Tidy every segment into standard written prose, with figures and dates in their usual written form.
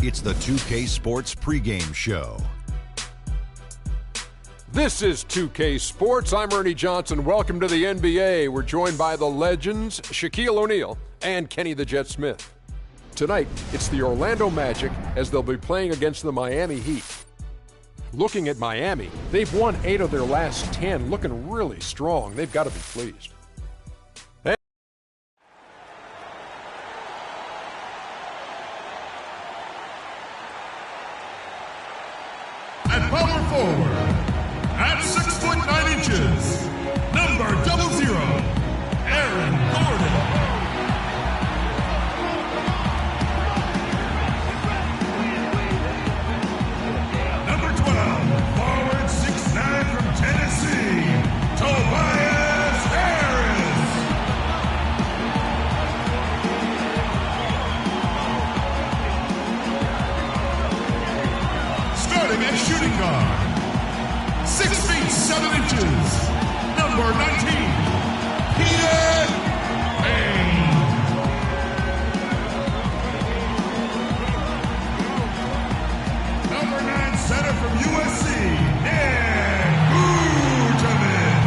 It's the 2K Sports pregame show. This is 2K Sports. I'm Ernie Johnson. Welcome to the NBA. We're joined by the legends Shaquille O'Neal and Kenny the Jet Smith. Tonight, it's the Orlando Magic as they'll be playing against the Miami Heat. Looking at Miami, they've won 8 of their last 10, looking really strong. They've got to be pleased. At power forward, at 6 foot 9 inches, number 00, Aaron Gordon. Number 12, forward 6'9" from Tennessee, Tobias Harris. Starting at shooting guard, 6 feet 7 inches, number 19, Peter Payne. Number 9 center from USC, Nick Vucevic.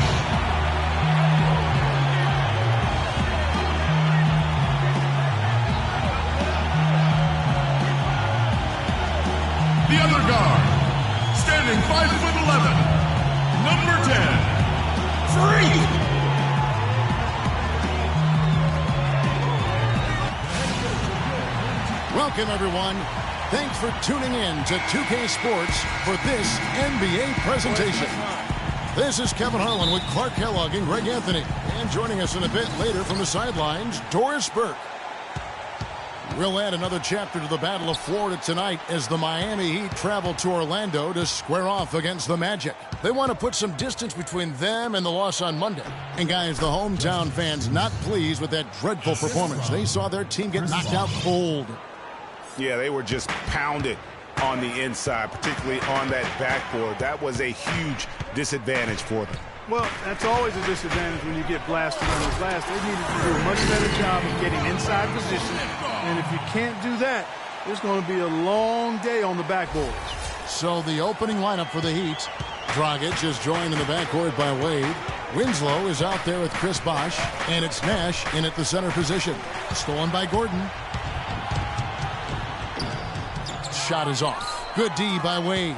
The other guard, standing 5'11", number 10, Freak. Welcome, everyone. Thanks for tuning in to 2K Sports for this NBA presentation. This is Kevin Harlan with Clark Kellogg and Greg Anthony. And joining us in a bit later from the sidelines, Doris Burke. We'll add another chapter to the Battle of Florida tonight as the Miami Heat travel to Orlando to square off against the Magic. They want to put some distance between them and the loss on Monday. And guys, the hometown fans not pleased with that dreadful performance. They saw their team get knocked out cold. Yeah, they were just pounded on the inside, particularly on that backboard. That was a huge disadvantage for them. Well, that's always a disadvantage when you get blasted on the glass. They needed to do a much better job of getting inside position. And if you can't do that, it's going to be a long day on the backboard. So the opening lineup for the Heat. Dragic is joined in the backcourt by Wade. Winslow is out there with Chris Bosh. And it's Nash in at the center position. Stolen by Gordon. Shot is off. Good D by Wade.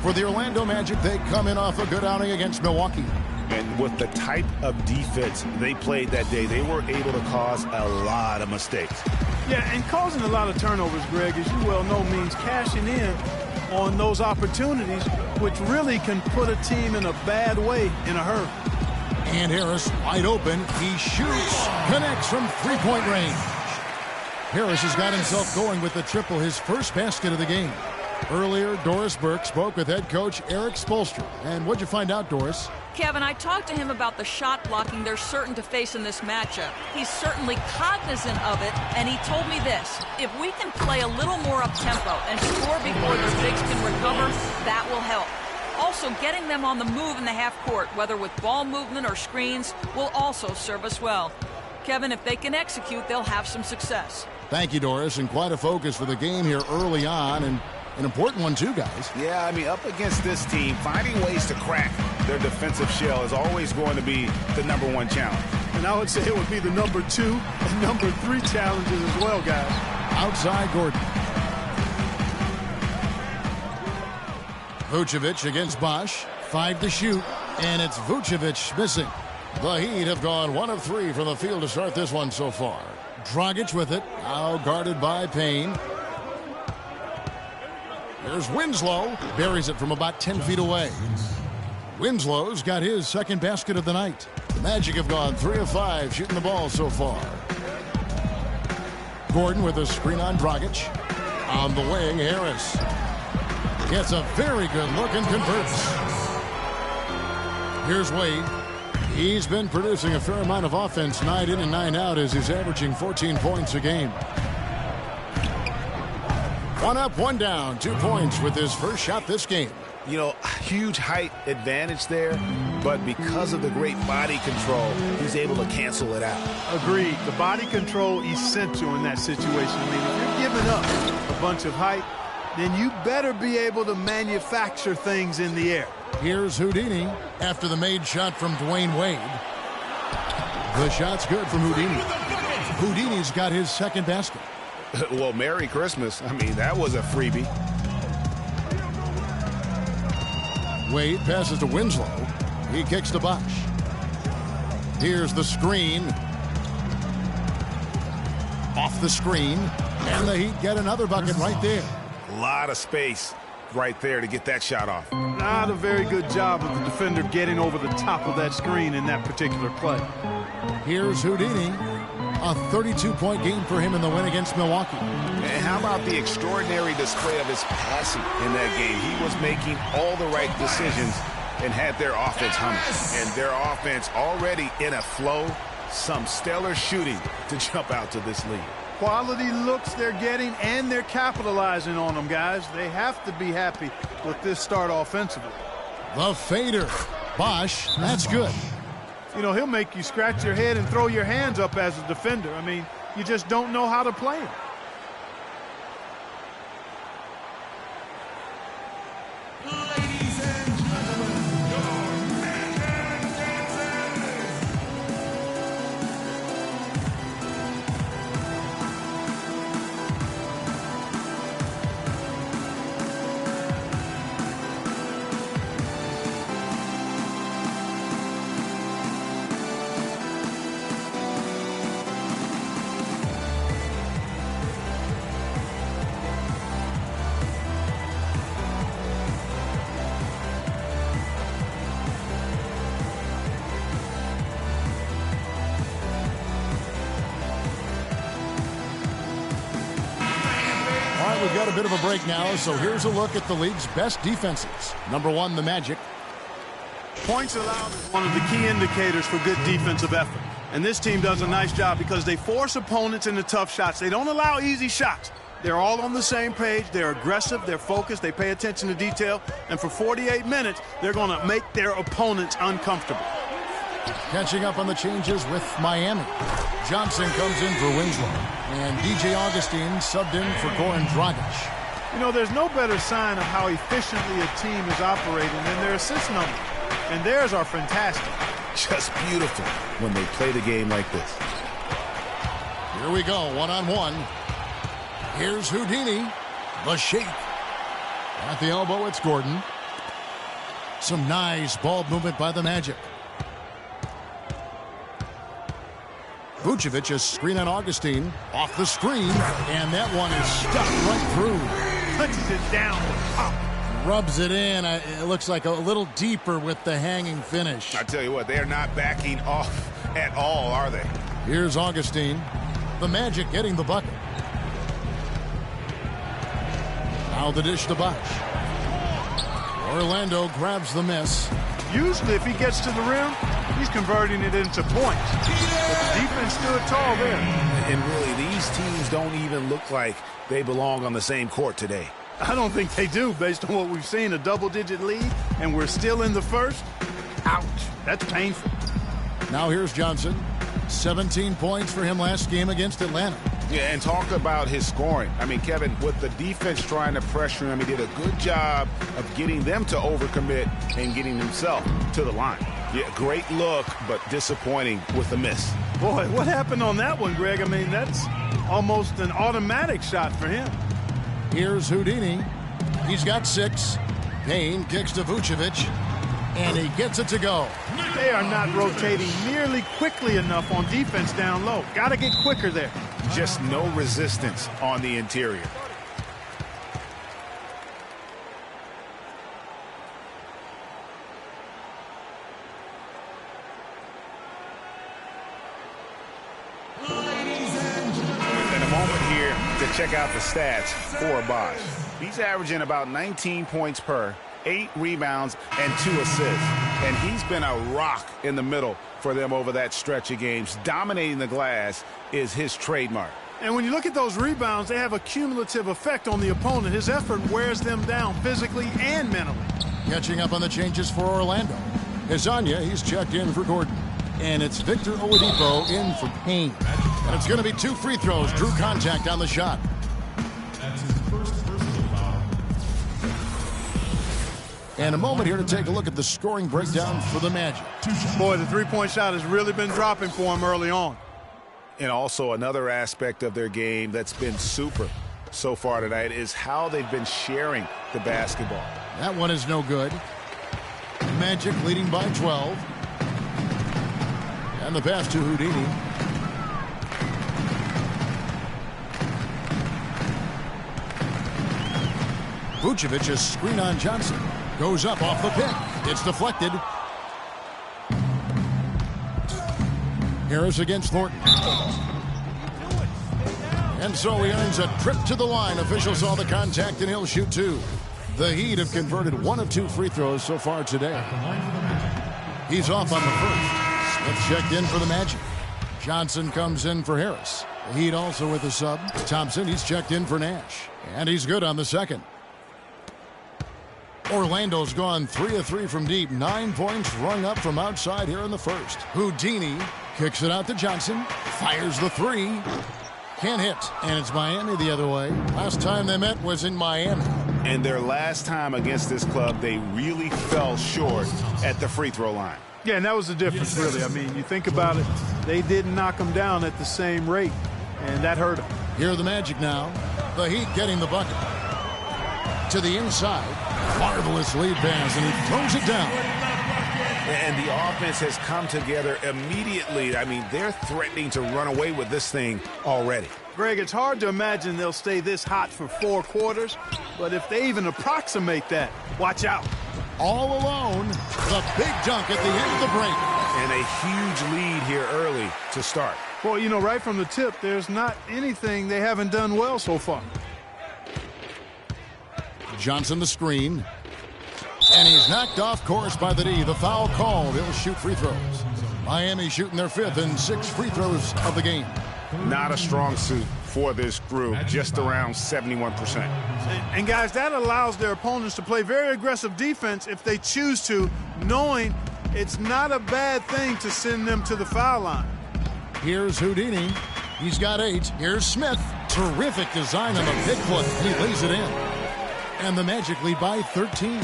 For the Orlando Magic, they come in off a good outing against Milwaukee. And with the type of defense they played that day, they were able to cause a lot of mistakes. Yeah, and causing a lot of turnovers, Greg, as you well know, means cashing in on those opportunities, which really can put a team in a bad way in a hurry. And Harris wide open. He shoots. Connects from three-point range. Harris has got himself going with the triple, his first basket of the game. Earlier, Doris Burke spoke with head coach Eric Spoelstra. And what'd you find out, Doris? Kevin, I talked to him about the shot blocking they're certain to face in this matchup. He's certainly cognizant of it, and he told me this. If we can play a little more up-tempo and score before their bigs can recover, that will help. Also, getting them on the move in the half court, whether with ball movement or screens, will also serve us well. Kevin, if they can execute, they'll have some success. Thank you, Doris, and quite a focus for the game here early on, and an important one too, guys. Yeah, I mean, up against this team, finding ways to crack their defensive shell is always going to be the #1 challenge. And I would say it would be the #2 and #3 challenges as well, guys. Outside Gordon. Vucevic against Bosh. 5 to shoot, and it's Vucevic missing. The Heat have gone 1 of 3 from the field to start this one so far. Dragic with it, now guarded by Payne. There's Winslow, buries it from about 10 feet away. Winslow's got his second basket of the night. The Magic have gone 3 of 5 shooting the ball so far. Gordon with a screen on Dragic. On the wing, Harris gets a very good look and converts. Here's Wade. He's been producing a fair amount of offense night in and night out as he's averaging 14 points a game. 1 up, 1 down, 2 points with his first shot this game. You know, huge height advantage there, but because of the great body control, he's able to cancel it out. Agreed. The body control essential in that situation. I mean, if you're giving up a bunch of height, then you better be able to manufacture things in the air. Here's Houdini after the made shot from Dwayne Wade. The shot's good from Houdini. Houdini's got his second basket. Well, Merry Christmas. I mean, that was a freebie. Wade passes to Winslow. He kicks to Bosch. Here's the screen. Off the screen. And the Heat get another bucket right there. A lot of space right there to get that shot off. Not a very good job of the defender getting over the top of that screen in that particular play. Here's Houdini. A 32-point game for him in the win against Milwaukee. And how about the extraordinary display of his passing in that game? He was making all the right decisions and had their offense humming. And their offense already in a flow. Some stellar shooting to jump out to this lead. Quality looks they're getting, and they're capitalizing on them, guys. They have to be happy with this start offensively. The fader. Bosch, that's good. You know, he'll make you scratch your head and throw your hands up as a defender. I mean, you just don't know how to play him. Ladies and gentlemen, your man dances. We've got a bit of a break now, so here's a look at the league's best defenses. Number one, the Magic. Points allowed is one of the key indicators for good defensive effort. And this team does a nice job because they force opponents into tough shots. They don't allow easy shots. They're all on the same page. They're aggressive. They're focused. They pay attention to detail. And for 48 minutes, they're going to make their opponents uncomfortable. Catching up on the changes with Miami. Johnson comes in for Winslow. And DJ Augustine subbed in for Goran Dragic. You know, there's no better sign of how efficiently a team is operating than their assist numbers. And theirs are fantastic. Just beautiful when they play the game like this. Here we go, one-on-one. Here's Houdini. The shake. At the elbow, it's Gordon. Some nice ball movement by the Magic. Vucevic is screen on Augustine. Off the screen. And that one is stuck right through. Punches it down with pop. Rubs it in. It looks like a little deeper with the hanging finish. I tell you what, they're not backing off at all, are they? Here's Augustine. The Magic getting the bucket. Now the dish to Bosch. Orlando grabs the miss. Usually if he gets to the rim, he's converting it into points. But the defense stood tall there. And really, these teams don't even look like they belong on the same court today. I don't think they do, based on what we've seen, a double-digit lead, and we're still in the first. Ouch. That's painful. Now here's Johnson. 17 points for him last game against Atlanta. Yeah, and talk about his scoring. I mean, Kevin, with the defense trying to pressure him, he did a good job of getting them to overcommit and getting himself to the line. Yeah, great look, but disappointing with the miss. Boy, what happened on that one, Greg? I mean, that's almost an automatic shot for him. Here's Houdini. He's got 6. Payne kicks to Vucevic, and he gets it to go. They are not rotating nearly quickly enough on defense down low. Got to get quicker there. Just no resistance on the interior. And a moment here to check out the stats for Bosch. He's averaging about 19 points per, 8 rebounds, and 2 assists. And he's been a rock in the middle for them over that stretch of games. Dominating the glass is his trademark. And when you look at those rebounds, they have a cumulative effect on the opponent. His effort wears them down physically and mentally. Catching up on the changes for Orlando. Hezonja, he's checked in for Gordon. And it's Victor Oladipo in for Payne. And it's going to be 2 free throws. Drew contact on the shot. That's his first personal foul. And a moment here to take a look at the scoring breakdown for the Magic. Boy, the three-point shot has really been dropping for him early on. And also another aspect of their game that's been super so far tonight is how they've been sharing the basketball. That one is no good. Magic leading by 12. And the pass to Houdini. Vucevic's screen on Johnson. Goes up off the pick. It's deflected. Harris against Thornton. And so he earns a trip to the line. Officials saw the contact and he'll shoot two. The Heat have converted 1 of 2 free throws so far today. He's off on the first. Smith checked in for the Magic. Johnson comes in for Harris. The Heat also with a sub. Thompson, he's checked in for Nash. And he's good on the second. Orlando's gone 3 of 3 from deep. 9 points rung up from outside here in the first. Houdini kicks it out to Johnson. Fires the three. Can't hit. And it's Miami the other way. Last time they met was in Miami. And their last time against this club, they really fell short at the free throw line. Yeah, and that was the difference, really. I mean, you think about it, they didn't knock him down at the same rate, and that hurt him. Here are the Magic now. The Heat getting the bucket. To the inside. Marvelous lead pass, and he throws it down. And the offense has come together immediately. I mean, they're threatening to run away with this thing already. Greg, it's hard to imagine they'll stay this hot for 4 quarters, but if they even approximate that, watch out. All alone, the big dunk at the end of the break. And a huge lead here early to start. Well, you know, right from the tip, there's not anything they haven't done well so far. Johnson the screen. And he's knocked off course by the D. The foul called. He'll shoot free throws. Miami shooting their 5th and 6 free throws of the game. Not a strong suit for this group, just around 71%. And guys, that allows their opponents to play very aggressive defense if they choose to, knowing it's not a bad thing to send them to the foul line. Here's Houdini. He's got 8. Here's Smith. Terrific design on the pick foot. He lays it in. And the Magic lead by 13.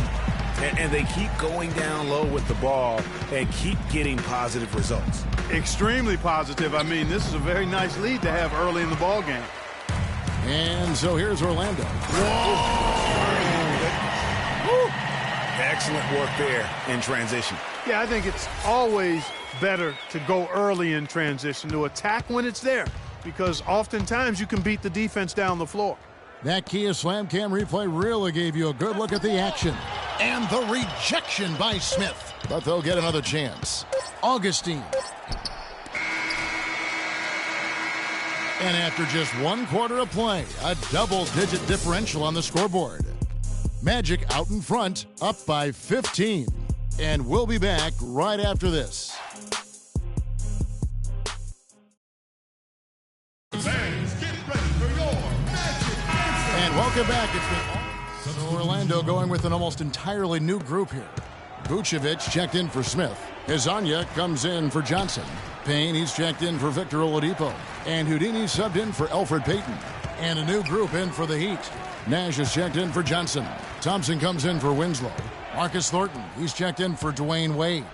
And they keep going down low with the ball and keep getting positive results. Extremely positive. I mean, this is a very nice lead to have early in the ball game. And so here's Orlando. Excellent work there in transition. Yeah, I think it's always better to go early in transition, to attack when it's there, because oftentimes you can beat the defense down the floor. That Kia Slam Cam replay really gave you a good look at the action. And the rejection by Smith. But they'll get another chance. Augustine. And after just 1 quarter of play, a double-digit differential on the scoreboard. Magic out in front, up by 15. And we'll be back right after this. Fans, get ready for your Magic. And welcome back. It's been Orlando going with an almost entirely new group here. Vucevic checked in for Smith. Hezonja comes in for Johnson. Payne, he's checked in for Victor Oladipo. And Houdini subbed in for Elfrid Payton. And a new group in for the Heat. Nash is checked in for Johnson. Thompson comes in for Winslow. Marcus Thornton, he's checked in for Dwayne Wade.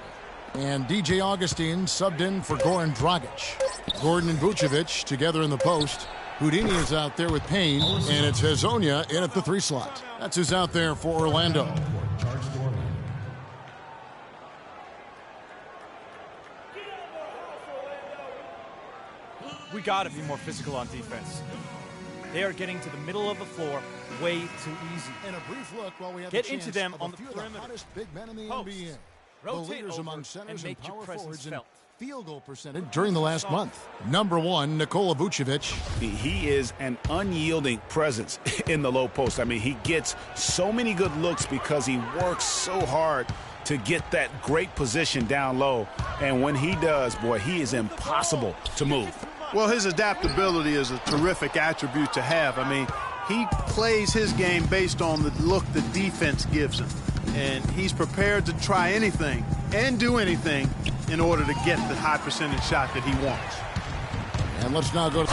And DJ Augustine subbed in for Goran Dragic. Gordon and Vucevic together in the post. Houdini is out there with Payne, and it's Hezonja in at the 3 slot. That's who's out there for Orlando. We got to be more physical on defense. They are getting to the middle of the floor way too easy. And a brief look while we have Get the into chance them of on a the few perimeter. of the hottest big men in the Post. NBA. Rotate the leaders over among and centers and make your power presence forwards in felt. field goal percentage during the last month. Number 1, Nikola Vucevic. He is an unyielding presence in the low post. I mean, he gets so many good looks because he works so hard to get that great position down low. And when he does, boy, he is impossible to move. Well, his adaptability is a terrific attribute to have. I mean, he plays his game based on the look the defense gives him. And he's prepared to try anything and do anything in order to get the high percentage shot that he wants. And let's now go to...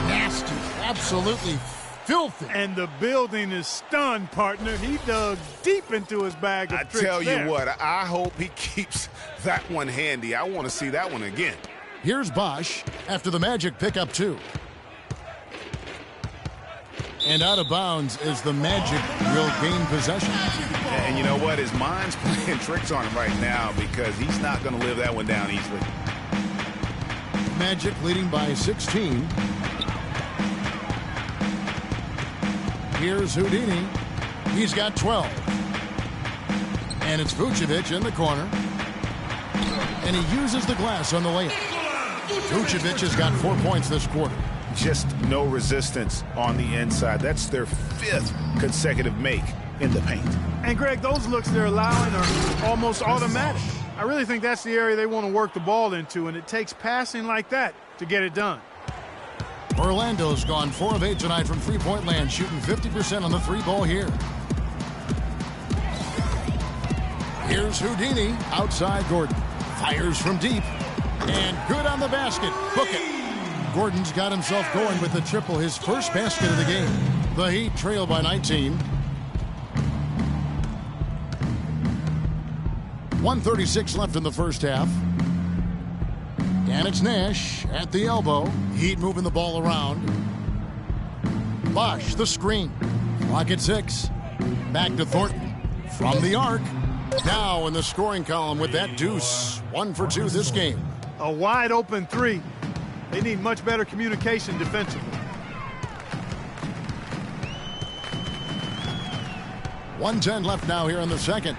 Nasty absolutely filthy. And the building is stunned, partner. He dug deep into his bag of tricks. I tell you what, I hope he keeps that one handy. I want to see that one again. Here's Bosch after the Magic pick up 2. And out of bounds as the Magic will gain possession. And you know what? His mind's playing tricks on him right now because he's not going to live that one down easily. Magic leading by 16. Here's Houdini. He's got 12. And it's Vucevic in the corner. And he uses the glass on the layup. Vucevic has got 4 points this quarter. Just no resistance on the inside. That's their 5th consecutive make in the paint. And, Greg, those looks they're allowing are almost automatic. I really think that's the area they want to work the ball into, and it takes passing like that to get it done. Orlando's gone 4 of 8 tonight from three-point land, shooting 50% on the 3-ball here. Here's Houdini, outside Gordon. Fires from deep, and good on the basket. Book it. Gordon's got himself going with the triple, his first basket of the game. The Heat trail by 19. 1:36 left in the first half. And it's Nash at the elbow. Heat moving the ball around. Bosch, the screen. Clock at 6. Back to Thornton. From the arc. Now in the scoring column with that deuce. 1 for 2 this game. A wide open 3. They need much better communication defensively. 1:10 left now here in the second.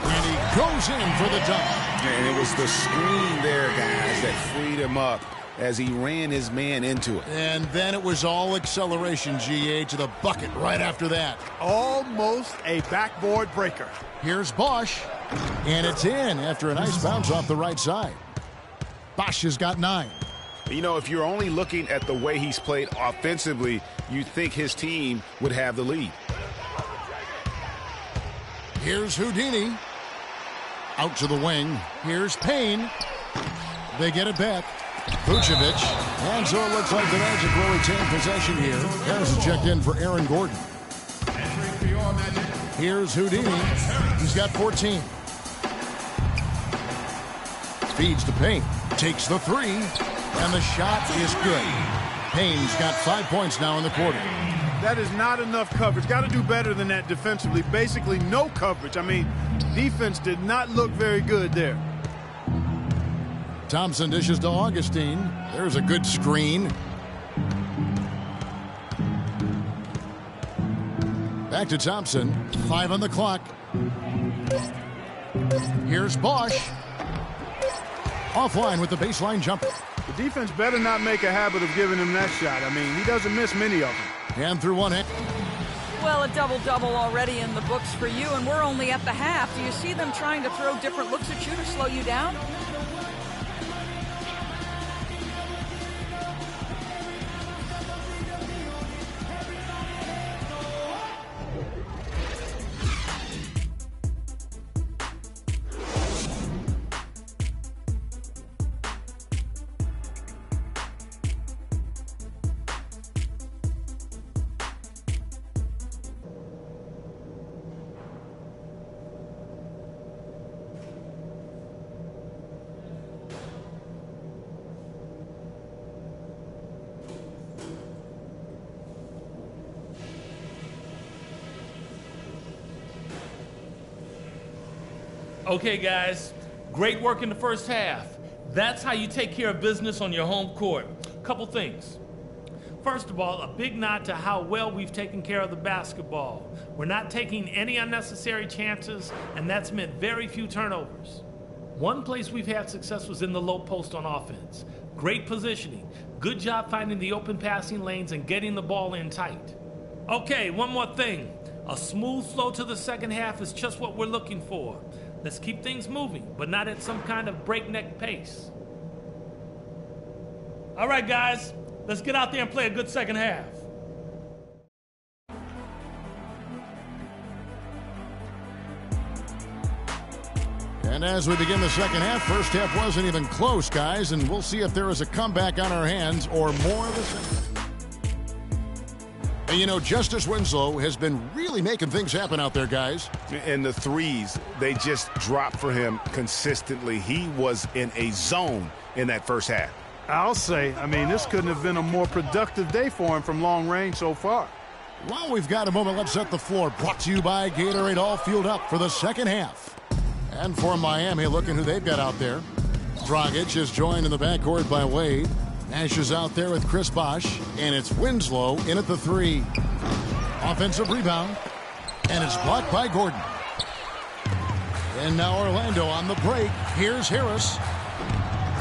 And he goes in for the dunk. And it was the screen there, guys, that freed him up as he ran his man into it. And then it was all acceleration, GA, to the bucket right after that. Almost a backboard breaker. Here's Bosch. And it's in after a nice bounce off the right side. Bosch has got 9. You know, if you're only looking at the way he's played offensively, you'd think his team would have the lead. Here's Houdini. Out to the wing. Here's Payne. They get it back. Vucevic. And so it looks like the Magic will retain possession here. Harris is checked in for Aaron Gordon. Here's Houdini. He's got 14. Feeds to Payne. Takes the 3. And the shot is good. Payne's got 5 points now in the quarter. That is not enough coverage. Got to do better than that defensively. Basically no coverage. I mean, defense did not look very good there. Thompson dishes to Augustine. There's a good screen. Back to Thompson. 5 on the clock. Here's Bosch. Offline with the baseline jumper. The defense better not make a habit of giving him that shot. I mean, he doesn't miss many of them. And through one hand. Well, a double-double already in the books for you, and we're only at the half. Do you see them trying to throw different looks at you to slow you down? Okay, guys, great work in the first half. That's how you take care of business on your home court. Couple things. First of all, a big nod to how well we've taken care of the basketball. We're not taking any unnecessary chances, and that's meant very few turnovers. One place we've had success was in the low post on offense. Great positioning. Good job finding the open passing lanes and getting the ball in tight. Okay, one more thing. A smooth flow to the second half is just what we're looking for. Let's keep things moving, but not at some kind of breakneck pace. All right, guys, let's get out there and play a good second half. And as we begin the second half, first half wasn't even close, guys, and we'll see if there is a comeback on our hands or more of the same. And you know, Justice Winslow has been really making things happen out there, guys. And the threes, they just drop for him consistently. He was in a zone in that first half. I'll say, I mean, this couldn't have been a more productive day for him from long range so far. Well, we've got a moment. Let's set the floor. Brought to you by Gatorade, all fueled up for the second half. And for Miami, looking who they've got out there. Dragic is joined in the backcourt by Wade. Nash is out there with Chris Bosh, and it's Winslow in at the 3. Offensive rebound, and it's blocked by Gordon. And now Orlando on the break. Here's Harris.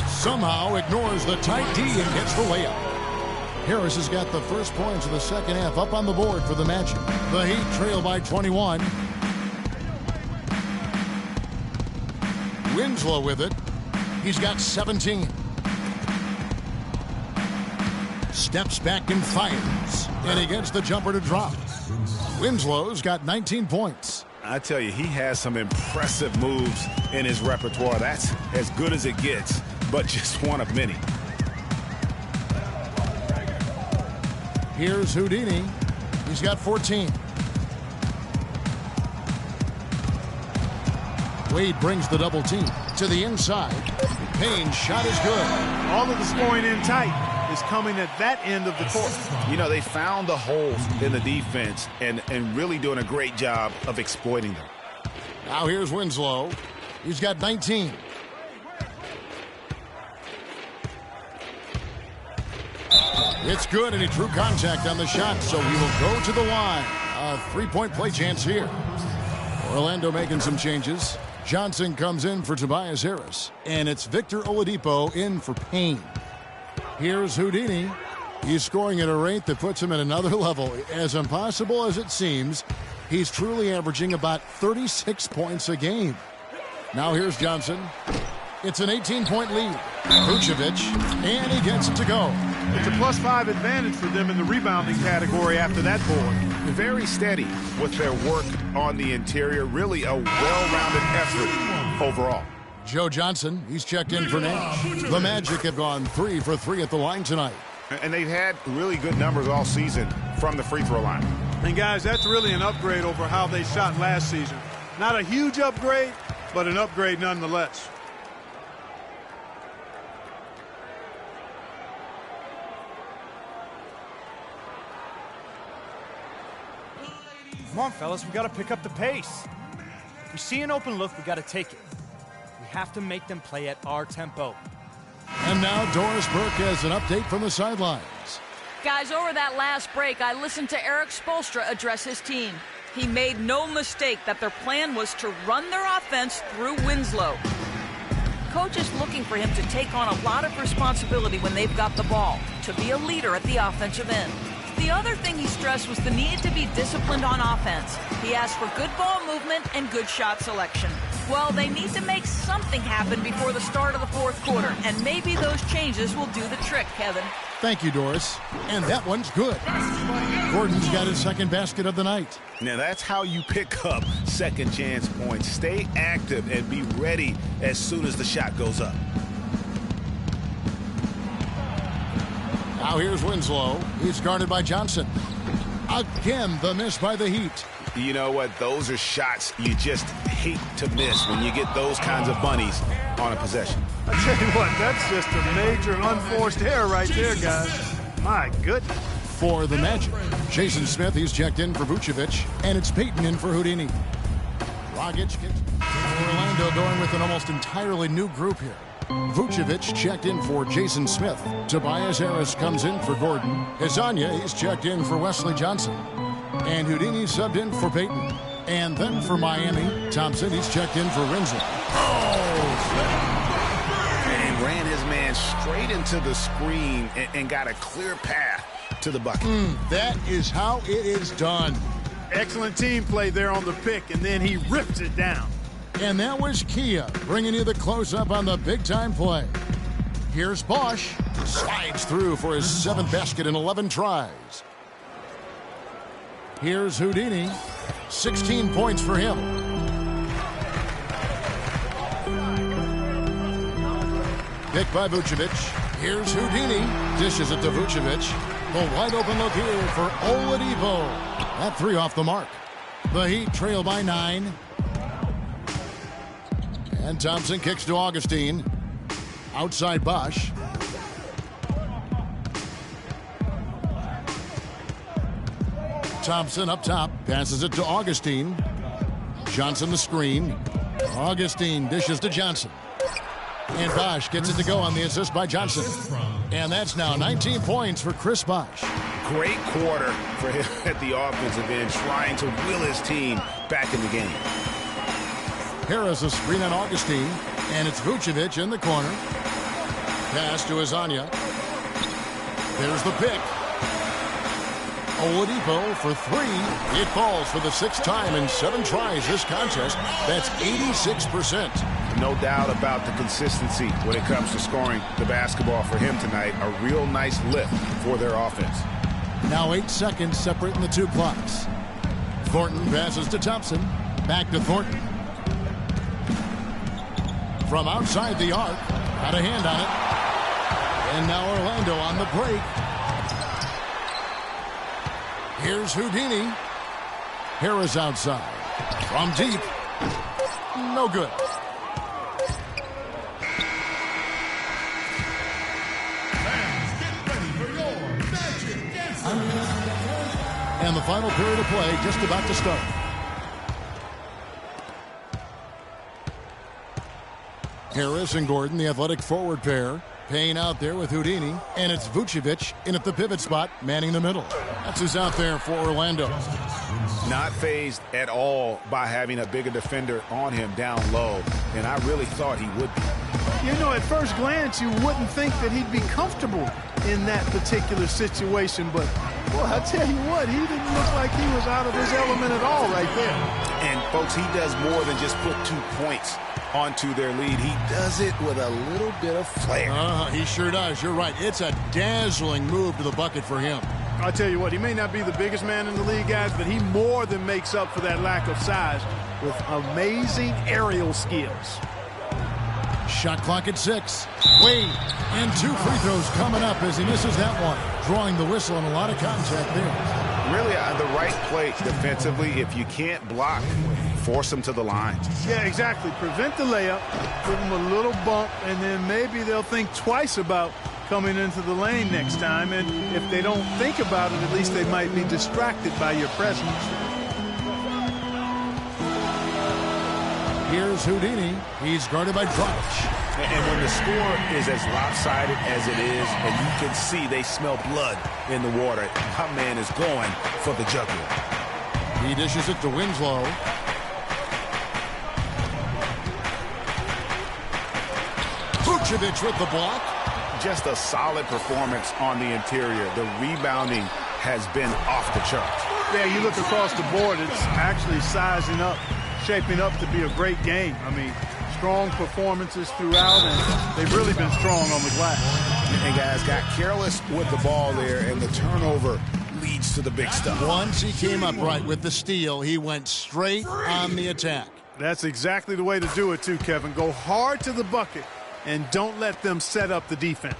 Somehow ignores the tight D and gets the layup. Harris has got the first points of the second half up on the board for the Magic. The Heat trail by 21. Winslow with it. He's got 17. Steps back and fires. And he gets the jumper to drop. Winslow's got 19 points. I tell you, he has some impressive moves in his repertoire. That's as good as it gets, but just one of many. Here's Houdini. He's got 14. Wade brings the double team to the inside. Payne's shot is good. All of the scoring in tight is coming at that end of the court. You know, they found the holes in the defense and really doing a great job of exploiting them. Now here's Winslow. He's got 19. It's good, and he drew contact on the shot, so he will go to the line. A three-point play chance here. Orlando making some changes. Johnson comes in for Tobias Harris, and it's Victor Oladipo in for Payne. Here's Houdini. He's scoring at a rate that puts him at another level. As impossible as it seems, he's truly averaging about 36 points a game. Now here's Johnson. It's an 18-point lead. Vucevic, and he gets it to go. It's a +5 advantage for them in the rebounding category after that board. Very steady with their work on the interior. Really a well-rounded effort overall. Joe Johnson, he's checked in for Nash. The Magic have gone 3 for 3 at the line tonight. And they've had really good numbers all season from the free throw line. And guys, that's really an upgrade over how they shot last season. Not a huge upgrade, but an upgrade nonetheless. Come on, fellas, we got to pick up the pace. If we see an open look, we got to take it. We have to make them play at our tempo. And now Doris Burke has an update from the sidelines. Guys, over that last break, I listened to Eric Spoelstra address his team. He made no mistake that their plan was to run their offense through Winslow. Coach is looking for him to take on a lot of responsibility when they've got the ball, to be a leader at the offensive end. The other thing he stressed was the need to be disciplined on offense. He asked for good ball movement and good shot selection. Well, they need to make something happen before the start of the fourth quarter, and maybe those changes will do the trick, Kevin. Thank you, Doris. And that one's good. Gordon's got his second basket of the night. Now that's how you pick up second chance points. Stay active and be ready as soon as the shot goes up. Now here's Winslow. He's guarded by Johnson. Again, the miss by the Heat. You know what? Those are shots you just hate to miss when you get those kinds of bunnies on a possession. I tell you what, that's just a major unforced error right there, guys. My goodness. For the Magic, Jason Smith, he's checked in for Vucevic, and it's Payton in for Houdini. Dragic gets Orlando going with an almost entirely new group here. Vucevic checked in for Jason Smith. Tobias Harris comes in for Gordon. Hezonja, he's checked in for Wesley Johnson. And Houdini subbed in for Payton. And then for Miami, Thompson, he's checked in for Winslow. And ran his man straight into the screen and got a clear path to the bucket. That is how it is done. Excellent team play there on the pick, and then he rips it down. And that was Kia bringing you the close-up on the big-time play. Here's Bosh. Slides through for his 7th basket in 11 tries. Here's Houdini. 16 points for him. Picked by Vucevic. Here's Houdini. Dishes it to Vucevic. The wide open look here for Oladipo. That three off the mark. The Heat trail by 9. And Thompson kicks to Augustine. Outside Bosch. Thompson up top. Passes it to Augustine. Johnson the screen. Augustine dishes to Johnson. And Bosch gets it to go on the assist by Johnson. And that's now 19 points for Chris Bosch. Great quarter for him at the offensive end, trying to will his team back in the game. Harris a screen on Augustine. And it's Vucevic in the corner. Pass to Azania. There's the pick. Oladipo for 3. It falls for the 6th time in 7 tries this contest. That's 86%. No doubt about the consistency when it comes to scoring the basketball for him tonight. A real nice lift for their offense. Now 8 seconds separating the two clocks. Thornton passes to Thompson. Back to Thornton. From outside the arc. Got a hand on it. And now Orlando on the break. Here's Houdini. Harris outside. From deep. No good. Fans, get ready for your Magic Dancing. And the final period of play just about to start. Harris and Gordon, the athletic forward pair. Payne out there with Houdini. And it's Vucevic in at the pivot spot, manning the middle. That's who's out there for Orlando. Not fazed at all by having a bigger defender on him down low. And I really thought he would be. You know, at first glance, you wouldn't think that he'd be comfortable in that particular situation. But, boy, I tell you what, he didn't look like he was out of his element at all right there. And, folks, he does more than just put 2 points onto their lead. He does it with a little bit of flair. He sure does. You're right. It's a dazzling move to the bucket for him. I'll tell you what, he may not be the biggest man in the league, guys, but he more than makes up for that lack of size with amazing aerial skills. Shot clock at 6. Wade. And 2 free throws coming up as he misses that one. Drawing the whistle and a lot of contact there. Really the right play defensively. If you can't block, force them to the line. Yeah, exactly. Prevent the layup, give them a little bump, and then maybe they'll think twice about coming into the lane next time. And if they don't think about it, at least they might be distracted by your presence. Here's Houdini. He's guarded by Dragic. And when the score is as lopsided as it is, and you can see they smell blood in the water, my man is going for the jugular. He dishes it to Winslow. Vucevic with the block. Just a solid performance on the interior. The rebounding has been off the charts. Yeah, you look across the board, it's actually sizing up, shaping up to be a great game. I mean, strong performances throughout, and they've really been strong on the glass. And guys got careless with the ball there, and the turnover leads to the big stuff. Once he came up right with the steal, he went straight on the attack. That's exactly the way to do it too, Kevin. Go hard to the bucket and don't let them set up the defense.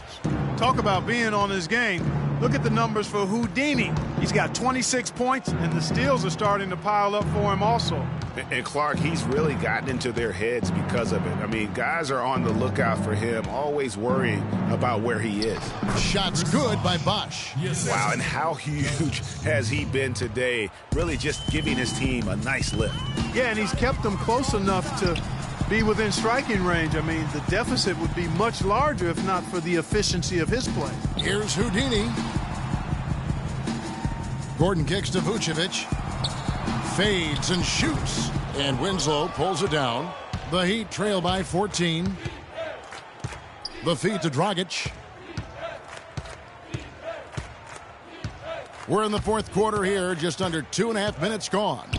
Talk about being on his game. Look at the numbers for Houdini. He's got 26 points, and the steals are starting to pile up for him also. And Clark, he's really gotten into their heads because of it. I mean, guys are on the lookout for him, always worrying about where he is. Shots good by Bosch. Wow, and how huge has he been today? Really just giving his team a nice lift. Yeah, and he's kept them close enough to be within striking range. I mean, the deficit would be much larger if not for the efficiency of his play. Here's Houdini. Gordon kicks to Vucevic. Fades and shoots. And Winslow pulls it down. The Heat trail by 14. The feed to Dragic. We're in the fourth quarter here, just under 2.5 minutes gone.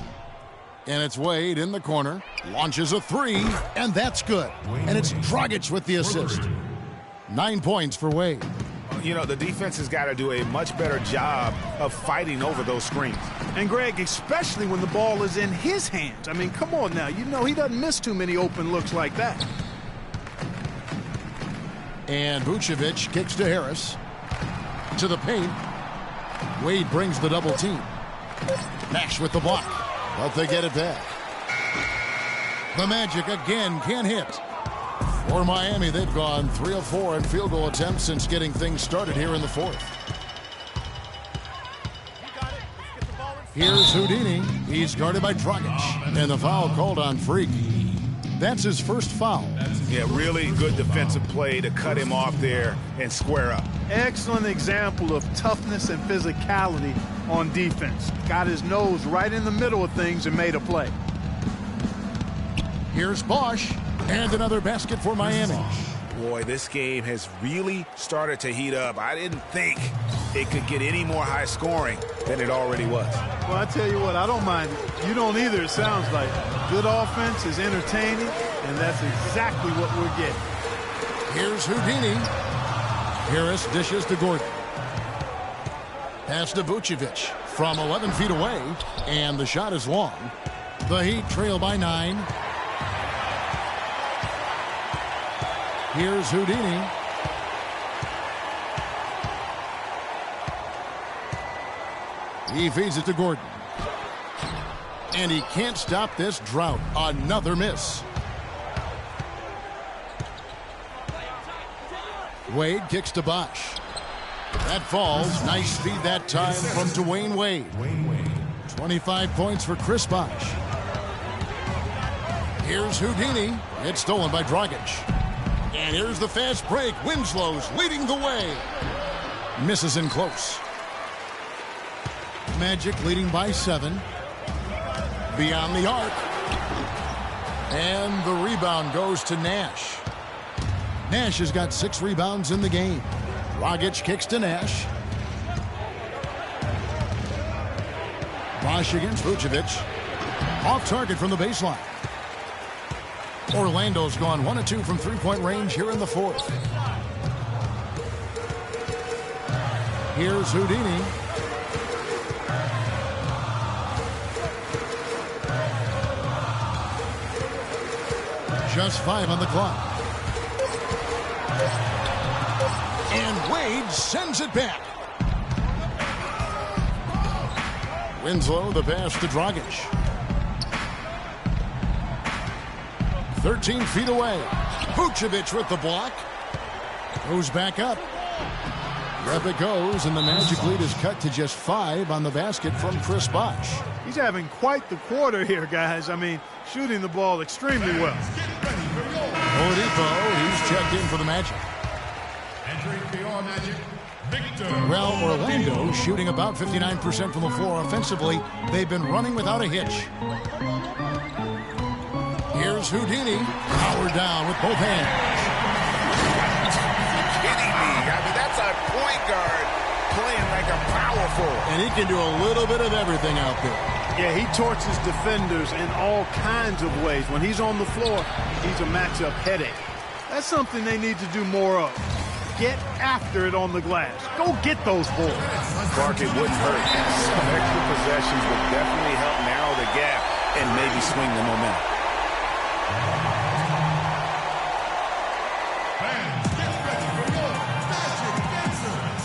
And it's Wade in the corner. Launches a 3, and that's good. And it's Dragic with the assist. 9 points for Wade. You know, the defense has got to do a much better job of fighting over those screens. And, Greg, especially when the ball is in his hands. I mean, come on now. You know he doesn't miss too many open looks like that. And Vucevic kicks to Harris. To the paint. Wade brings the double team. Nash with the block, but they get it back. The Magic again can't hit. For Miami, they've gone 3 of 4 in field goal attempts since getting things started here in the fourth. Here's Houdini. He's guarded by Dragic. And the foul called on Freak. That's his first foul. Yeah, really good defensive play to cut him off there and square up. Excellent example of toughness and physicality on defense. Got his nose right in the middle of things and made a play. Here's Bosch. And another basket for Miami. Boy, this game has really started to heat up. I didn't think it could get any more high scoring than it already was. Well, I tell you what, I don't mind it. You don't either, it sounds like. Good offense is entertaining, and that's exactly what we're getting. Here's Houdini. Harris dishes to Gordon. Pass to Vucevic from 11 feet away, and the shot is long. The Heat trail by 9. Here's Houdini. He feeds it to Gordon. And he can't stop this drought. Another miss. Wade kicks to Bosch. That falls. Nice speed that time from Dwayne Wade. 25 points for Chris Bosch. Here's Houdini. It's stolen by Dragic. And here's the fast break. Winslow's leading the way. Misses in close. Magic leading by 7. Beyond the arc. And the rebound goes to Nash. Nash has got 6 rebounds in the game. Dragic kicks to Nash. Bosch against Vucevic. Off target from the baseline. Orlando's gone 1 of 2 from three-point range here in the fourth. Here's Houdini. Just 5 on the clock. And Wade sends it back. Winslow, the pass to Dragic. 13 feet away. Vucevic with the block. Goes back up. Up it goes, and the Magic lead is cut to just 5 on the basket from Chris Bosch. He's having quite the quarter here, guys. I mean, shooting the ball extremely well. Oladipo, he's checked in for the Magic. Well, Orlando shooting about 59% from the floor offensively. They've been running without a hitch. Here's Houdini, powered down with both hands. You're kidding me. I mean, that's a point guard playing like a power forward. And he can do a little bit of everything out there. Yeah, he torches defenders in all kinds of ways. When he's on the floor, he's a matchup headache. That's something they need to do more of. Get after it on the glass. Go get those boards. Clark, it wouldn't hurt. Some extra possessions would definitely help narrow the gap and maybe swing the momentum. Fans, get ready for more Magic Dancers.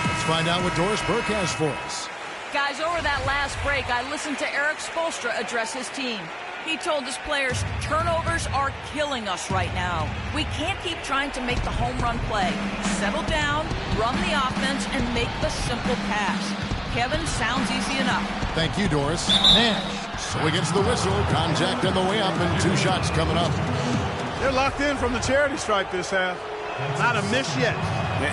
Let's find out what Doris Burke has for us. Guys, over that last break, I listened to Eric Spoelstra address his team. He told his players, turnovers are killing us right now. We can't keep trying to make the home run play. Settle down, run the offense, and make the simple pass. Kevin, sounds easy enough. Thank you, Doris. Nash. So he gets the whistle. Contact on the way up, and 2 shots coming up. They're locked in from the charity stripe this half. Not a miss yet.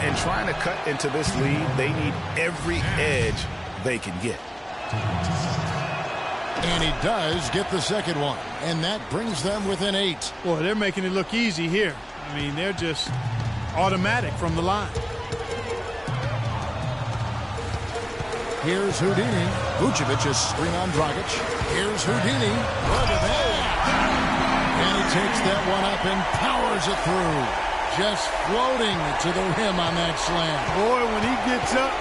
And trying to cut into this lead, they need every edge they can get. And he does get the second one. And that brings them within 8. Boy, they're making it look easy here. I mean, they're just automatic from the line. Here's Houdini. Vucevic is screen on Dragic. Here's Houdini. Look at that. And he takes that one up and powers it through. Just floating to the rim on that slam. Boy, when he gets up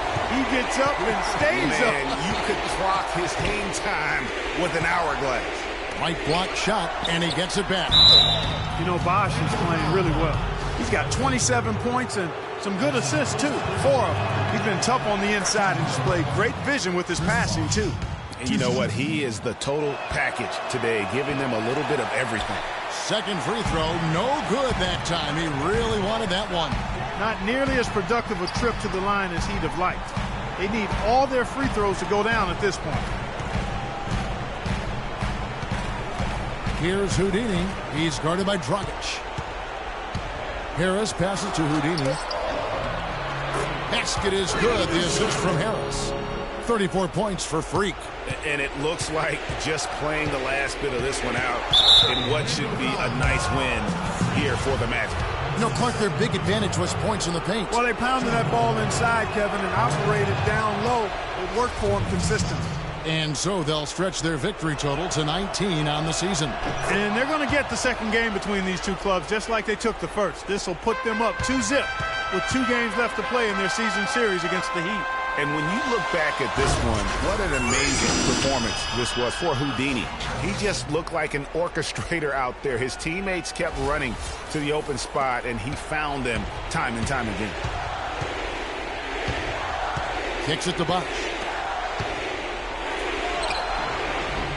and stays up. You could clock his hang time with an hourglass. Right block shot, and he gets it back. You know, Bosch is playing really well. He's got 27 points and some good assists, too. 4 of them. He's been tough on the inside and displayed great vision with his passing, too. And you know what? He is the total package today, giving them a little bit of everything. Second free throw, no good that time. He really wanted that one. Not nearly as productive a trip to the line as he'd have liked. They need all their free throws to go down at this point. Here's Houdini. He's guarded by Dragic. Harris passes to Houdini. Basket is good. The assist from Harris. 34 points for Freak. And it looks like just playing the last bit of this one out in what should be a nice win here for the Magic. You know, Clark, their big advantage was points in the paint. Well, they pounded that ball inside, Kevin, and operated down low. It worked for them consistently. And so they'll stretch their victory total to 19 on the season. And they're going to get the second game between these two clubs just like they took the first. This will put them up 2-0 with 2 games left to play in their season series against the Heat. And when you look back at this one, what an amazing performance this was for Houdini. He just looked like an orchestrator out there. His teammates kept running to the open spot, and he found them time and time again. Kicks it to Bosch.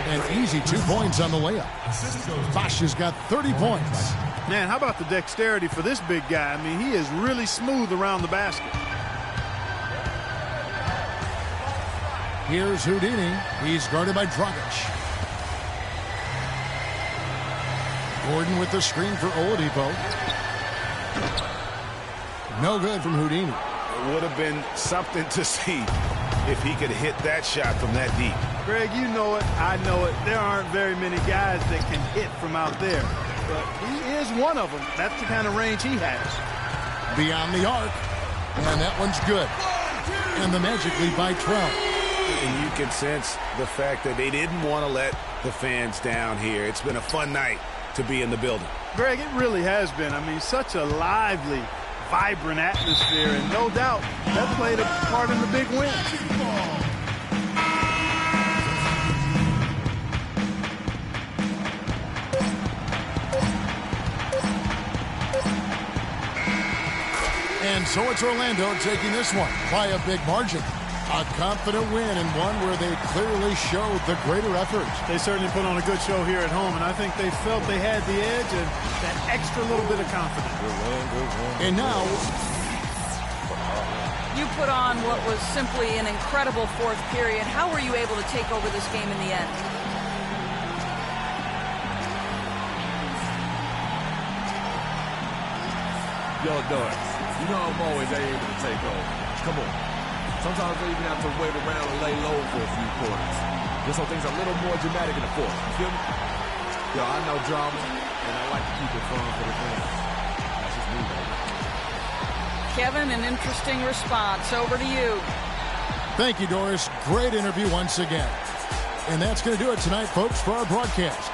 An easy 2 points on the layup. Bosch has got 30 points. Man, how about the dexterity for this big guy? I mean, he is really smooth around the basket. Here's Houdini. He's guarded by Dragic. Gordon with the screen for Oladipo. No good from Houdini. It would have been something to see if he could hit that shot from that deep. Greg, you know it. I know it. There aren't very many guys that can hit from out there. But he is one of them. That's the kind of range he has. Beyond the arc. And that one's good. And the Magic lead by 12. And you can sense the fact that they didn't want to let the fans down here. It's been a fun night to be in the building. Greg, it really has been. I mean, such a lively, vibrant atmosphere, and no doubt that played a part in the big win. And so it's Orlando taking this one by a big margin. A confident win, and one where they clearly showed the greater effort. They certainly put on a good show here at home, and I think they felt they had the edge and that extra little bit of confidence. And now, you put on what was simply an incredible fourth period. How were you able to take over this game in the end? Y'all done. You know I'm always able to take over. Come on. Sometimes they even have to wait around and lay low for a few quarters. Just so things are a little more dramatic in the fourth. You feel me? Yo, I know drama, and I like to keep it fun for the fans. That's just me, baby. Kevin, an interesting response. Over to you. Thank you, Doris. Great interview once again. And that's going to do it tonight, folks, for our broadcast.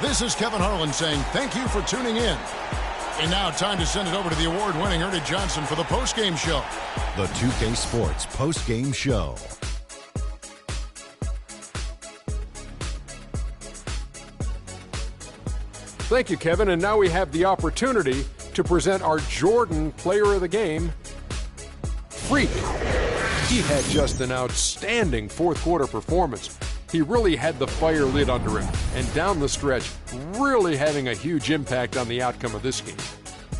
This is Kevin Harlan saying thank you for tuning in. And now time to send it over to the award-winning Ernie Johnson for the post-game show. The 2K Sports post-game show. Thank you, Kevin. And now we have the opportunity to present our Jordan Player of the Game, Freak. He had just an outstanding fourth-quarter performance. He really had the fire lit under him, and down the stretch, really having a huge impact on the outcome of this game.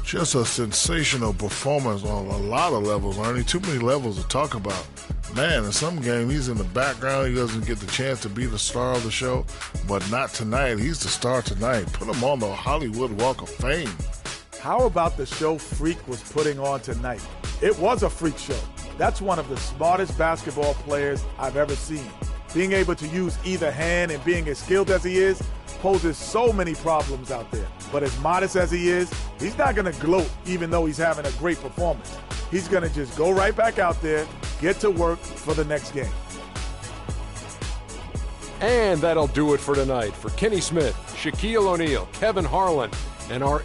Just a sensational performance on a lot of levels, Ernie. Too many levels to talk about. Man, in some game, he's in the background. He doesn't get the chance to be the star of the show, but not tonight. He's the star tonight. Put him on the Hollywood Walk of Fame. How about the show Freak was putting on tonight? It was a freak show. That's one of the smartest basketball players I've ever seen. Being able to use either hand and being as skilled as he is poses so many problems out there. But as modest as he is, he's not going to gloat even though he's having a great performance. He's going to just go right back out there, get to work for the next game. And that'll do it for tonight. For Kenny Smith, Shaquille O'Neal, Kevin Harlan, and our